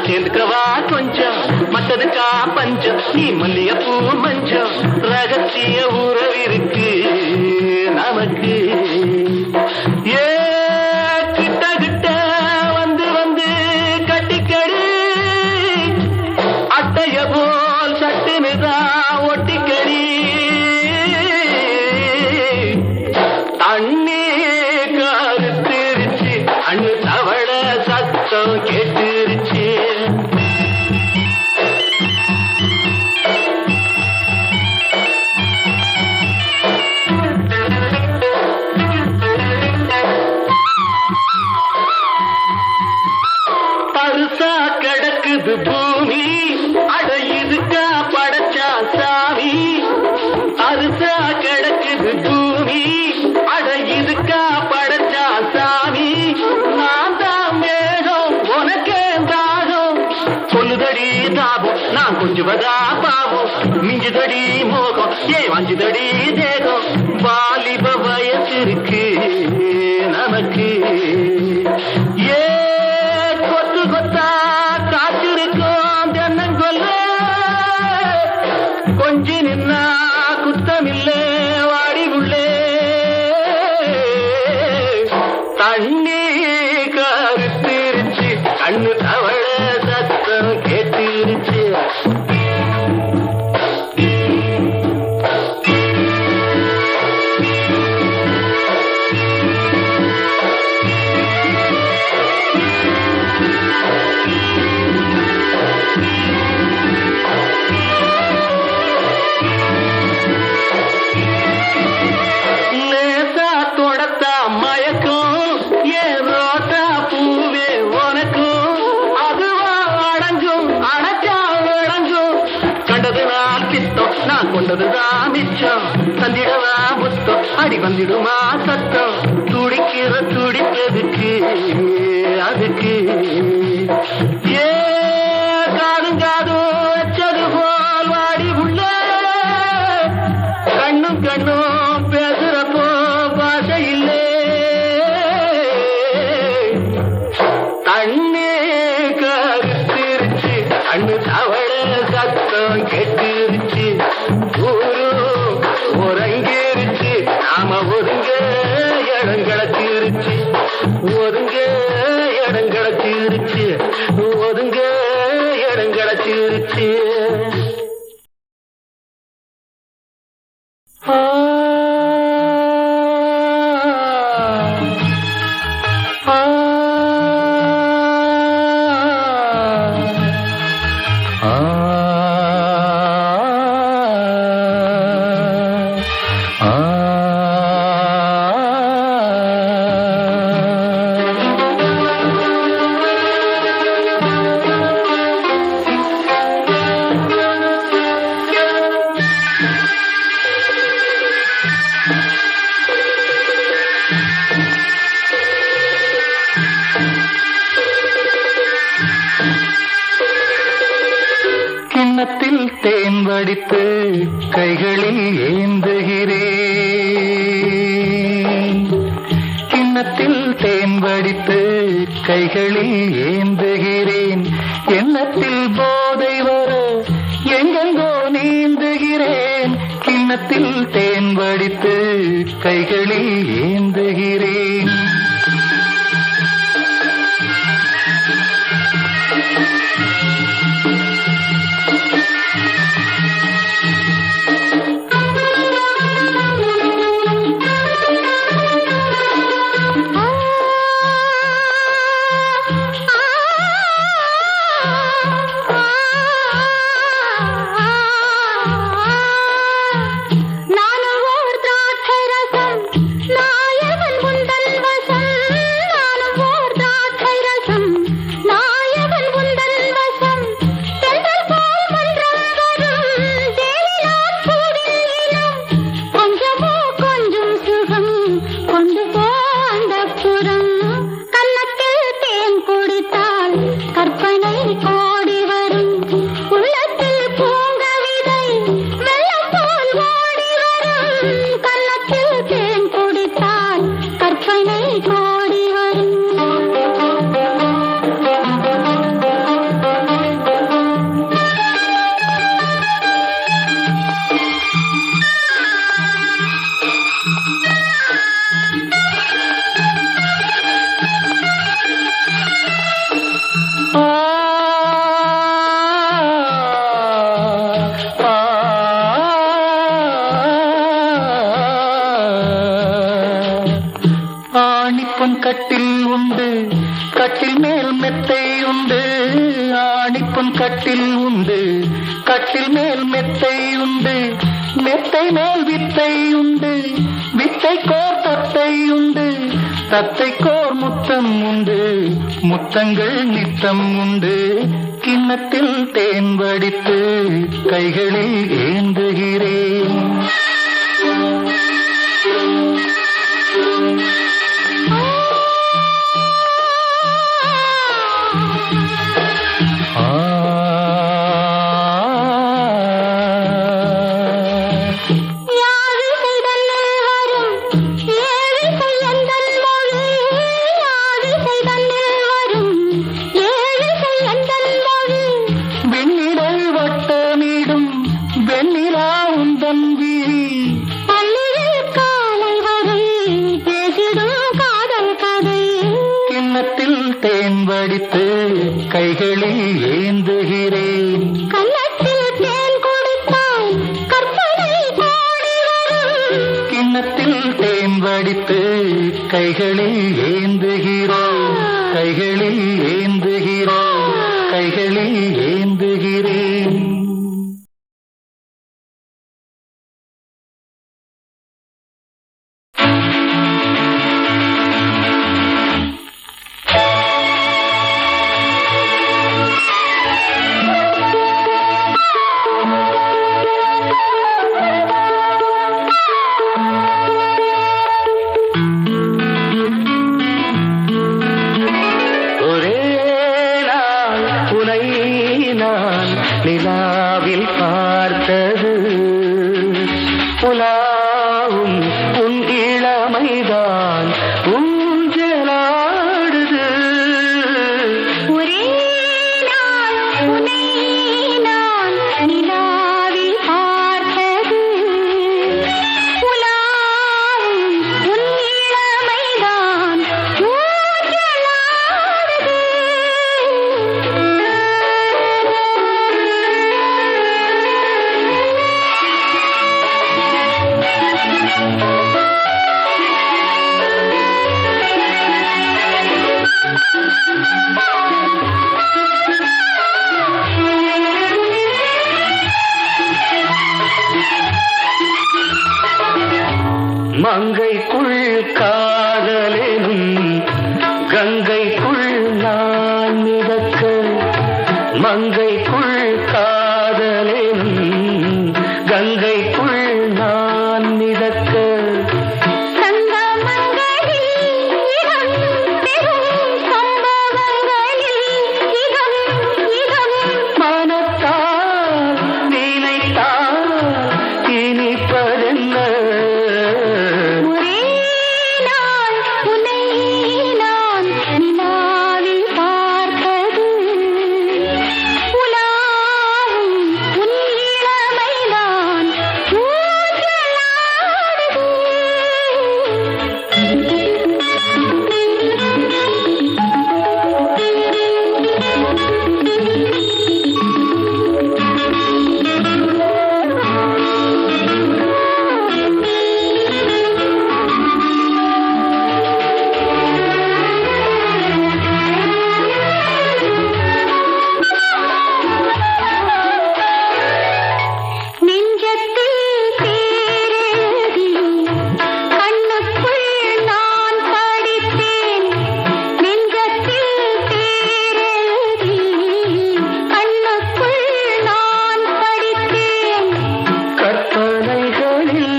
சேர்ந்துக்கவா கொஞ்சம் மத்ததுக்கா பஞ்சம் நீ மல்லிய பூ மஞ்சம் ரகசிய உறவிருக்கு நமக்கு ஏ கிட்ட கிட்ட வந்து வந்து கட்டிக்கடி அட்டைய போல் சட்டுனுதான் ஒட்டிக்கடி தண்ணி கருத்திருச்சு அண்ணு தவள சத்தம் கேட்டுருச்சு பருசா கிடக்குது பூமி அட இதுக்கா படைச்சா சாமி அரிசா கிடக்குது பூமி அட இதுக்கா படைச்சா சாமி நான் தான் மேகம் உனக்கே தாகம் சொல்லுதடி தாபம் நான் கொஞ்சுவதா பாவம் மிஞ்சுதடி மோகம் ஏன் வஞ்சுதடி தேகம் வாலிப வயசு இருக்கு நமக்கு ஏ கொத்து கொத்தா காத்திருக்கோம் தென்னங்கொல்ல கொஞ்சி நின்னா குத்தமில்லே வாடி உள்ளே தண்ணி கருத்திருச்சு கண்ணு தவள சத்தம் கேட்டிருச்சு கொண்டதுதான் மிச்சம் தந்திடவா புத்தம் அடி வந்திடுமா சத்தம் துடிக்கிற துடிப்பதுக்கு அதுக்கு ஏ காதும் காதும் வச்சது போல் வாடி உள்ள கண்ணும் கண்ணும் பேசுறப்போ பாஷை இல்லே தண்ணே கருத்திருச்சு கண்ணு தவள சத்தம் கெட்டிருச்சு ஒருங்கிருச்சு நாம ஒருங்க இடங்களச்சிருச்சு ஒருங்க இடங்களச்சிருச்சு ஒருங்க இடங்களச்சிருச்சு தேன் வடித்து கைகளில் ஏந்துகிறேன். கிண்ணத்தில் தேன் வடித்து கைகளில் ஏந்துகிறேன். எண்ணத்தில் போதை வர எங்கெங்கோ நீந்துகிறேன். கிண்ணத்தில் தேன் வடித்து கைகளில் ஏந்துகிறேன். கட்டில் உண்டு, கட்டில் மேல் மெத்தை உண்டு. ஆணிப்பொன் கட்டில் உண்டு, கட்டில் மேல் மெத்தை உண்டு. மெத்தை மேல் வித்தை உண்டு, வித்தை கோர் தத்தை உண்டு. தத்தை கோர் முத்தம் உண்டு, முத்தங்கள் நித்தம் உண்டு. கிண்ணத்தில் தேன் வடித்து கைகளில் ஏந்துகிறேன். தேன் வடித்து கைகளில் ஏந்துகிறேன். கன்னத்தில் தேன் கொடுத்தால் கற்பனை கோடி வரும். கிண்ணத்தில் தேன் வடித்து கைகளில் ஏந்துகிறேன். கைகளில் ஏந்துகிறேன். கைகளில் ஏந்துகிறேன். நிலாவில் பார்த்தது புலாவும் உன் இளமைதான் ஊஞ்சலாடுது. ஒரே நாள் உன்னை நான் நிலாவில் பார்த்தது புலாவும் உன் இளமைதான் ஊஞ்சலாடுது. மங்கைக்குள் காதலெனும் கங்கைக்குள் நான் மிதக்க, மங்கைக்குள் காதலெனும் கங்கைக்குள் நான் மிதக்க. மனத்தால் நீல நிற்பதென்ன ஒரே நாள் உன்னை நான் நிலாவில் பார்த்தது உலாவும் உன் இளமைதான் நெஞ்சத்தில் பேரெழுதி கண்ணுக்குள் நான் படித்தேன் நெஞ்சத்தில் பேரெழுதி கண்ணுக்குள் நான் படித்தேன் கற்பனைகளில்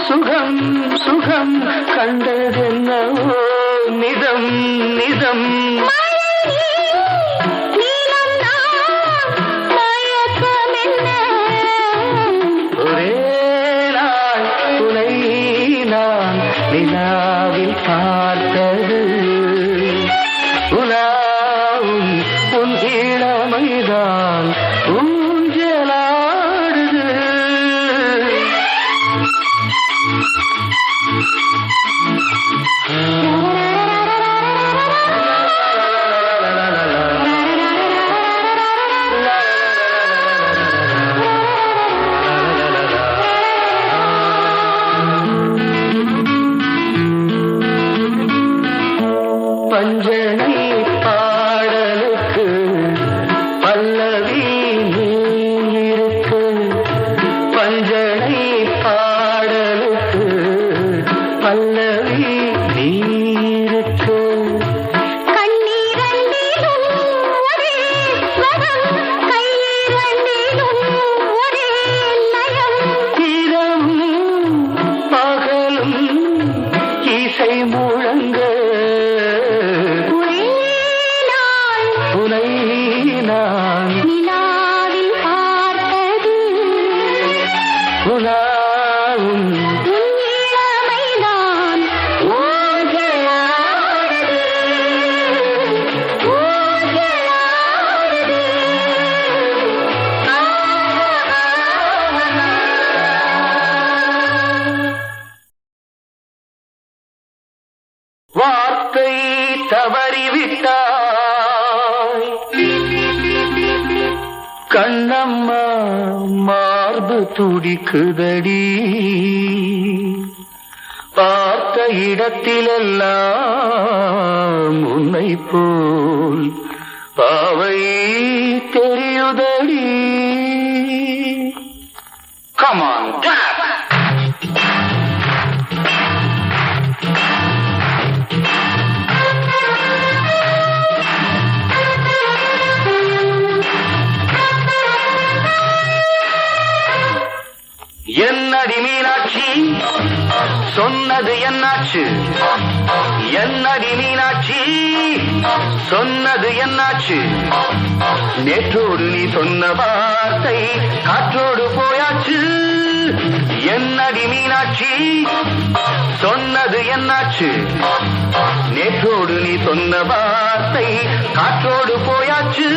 சுகம் சுகம் கண்டதென்னவோ நிதம் நிதம் நீலம் நான் மயக்கமென்ன ஒரே நாள் துணை நான் நிலாவில் பார்த்தது உலாவும் உன் இளமைதான் ஊஞ்சலாடுது பஞ்சனை பாடலுக்கு பல்லவி நீ இருக்கு பஞ்சனை பாடலுக்கு பல்லவி நீ இருக்கு கண்ணீரண்டிலும் ஒரே ஸ்வரம் கையிரண்டிலும் ஒரே லயம் இரவும் பகலும் இசை முழங்க ஒரே நாள் துணை நான் நிலாவில் பார்த்தது உலாவும் உன் இளமைதான் ஊஞ்சலாடுது ஊஞ்சலாடுது வார்த்தை தவறிவிட்டாய் கண்ணம்மா மார்பு துடிக்குதடி பார்த்த இடத்திலெல்லாம் உன்னை போல் பாவை தெரியுதடி கமான் என்னடி மீனாட்சி சொன்னது என்னாச்சு என்னடி மீனாட்சி சொன்னது என்னாச்சு நேற்றோடு நீ சொன்ன வார்த்தை காற்றோடு போயாச்சு என்னடி மீனாட்சி சொன்னது என்னாச்சு நேற்றோடு நீ சொன்ன வார்த்தை காற்றோடு போயாச்சு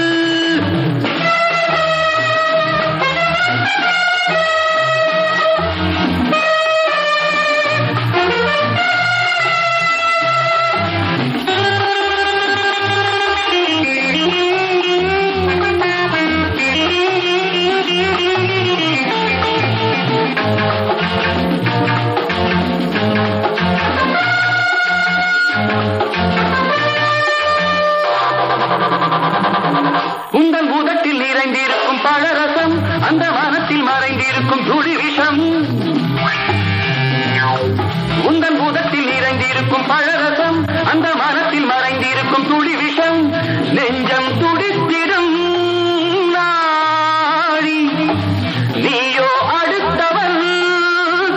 உங்கள் பூதத்தில் நிறைந்திருக்கும் பழரசம் அந்த வானத்தில் மறைந்திருக்கும் துளி விஷம் உங்கள் பூதத்தில் நிறைந்திருக்கும் பழரசம் அந்த வானத்தில் மறைந்திருக்கும் துளி விஷம் நெஞ்சம் துடித்திடும் நாடி நீயோ அடுத்தவன்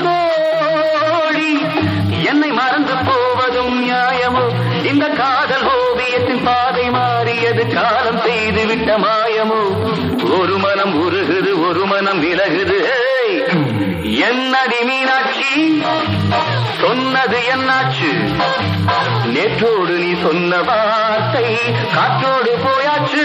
தோழி என்னை மறந்து போவதும் நியாயமோ இந்த காதல் ஓவியத்தின் பாதை மாறியது காலம் செய்து விட்ட மாயமோ ஒரு மனம் உருகுது ஒரு மனம் விலகுது என்னடி மீனாட்சி சொன்னது என்னாச்சு நேற்றோடு நீ சொன்ன வார்த்தை காற்றோடு போயாச்சு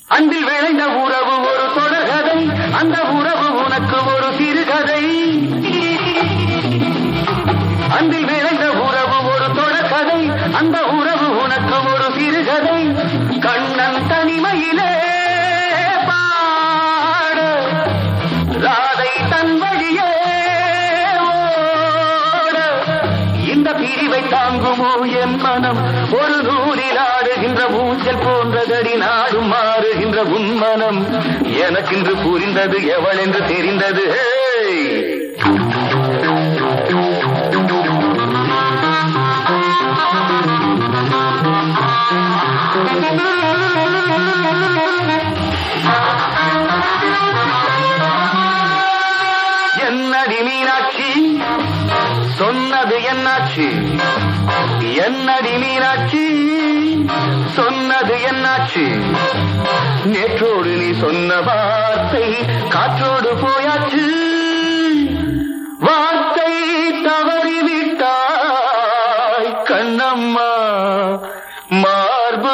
அன்பில் விளைந்த உறவு ஒரு தொடர்கதை அந்த உறவு உனக்கு ஒரு சிறுகதை அன்பில் விளைந்த உறவு ஒரு தொடர்கதை அந்த உறவு உனக்கு ஒரு சிறுகதை கண்ணன் தனிமையிலே பாட ராதை தன் வழியே ஓட இந்த பிரிவை தாங்குமோ என் மனம் ஒரு நூலில் ஆடுகின்ற ஊஞ்சல் போன்றதடி நாடும் மாறுகின்ற உன்மனம் எனக்கென்று புரிந்தது எவள் என்று தெரிந்தது என்னடி மீனாட்சி சொன்னது என்னாச்சு என்னடி மீனாட்சி சொன்னது என்னாச்சு நேற்றோடு நீ சொன்ன வார்த்தை காற்றோடு போயாச்சு வார்த்தை தவறிவிட்டாய் கண்ணம்மா மார்பு